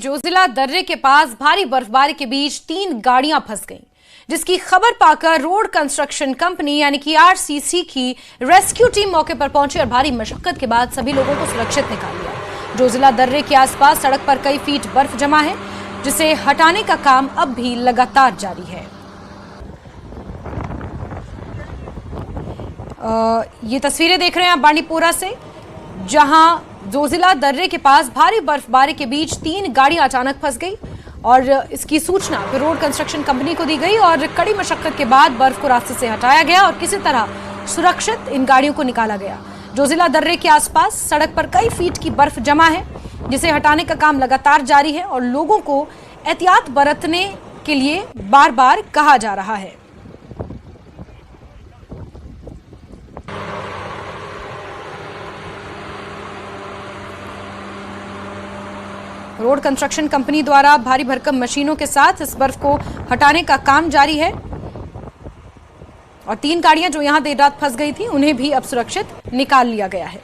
जोजिला दर्रे के पास भारी बर्फबारी के बीच 3 गाड़ियां फंस गईं, जिसकी खबर पाकर रोड कंस्ट्रक्शन कंपनी यानी कि आरसीसी की रेस्क्यू टीम मौके पर पहुंची और भारी मशक्कत के बाद सभी लोगों को सुरक्षित निकाल लिया। जोजिला दर्रे के आसपास सड़क पर कई फीट बर्फ जमा है, जिसे हटाने का काम अब भी लगातार जारी है। ये तस्वीरें देख रहे हैं आप बांडीपोरा से, जहां जोजिला दर्रे के पास भारी बर्फबारी के बीच 3 गाड़ियां अचानक फंस गई और इसकी सूचना फिर रोड कंस्ट्रक्शन कंपनी को दी गई और कड़ी मशक्कत के बाद बर्फ को रास्ते से हटाया गया और किसी तरह सुरक्षित इन गाड़ियों को निकाला गया। जोजिला दर्रे के आसपास सड़क पर कई फीट की बर्फ जमा है, जिसे हटाने का काम लगातार जारी है और लोगों को एहतियात बरतने के लिए बार बार कहा जा रहा है। रोड कंस्ट्रक्शन कंपनी द्वारा भारी भरकम मशीनों के साथ इस बर्फ को हटाने का काम जारी है और 3 गाड़ियां जो यहां देर रात फंस गई थी, उन्हें भी अब सुरक्षित निकाल लिया गया है।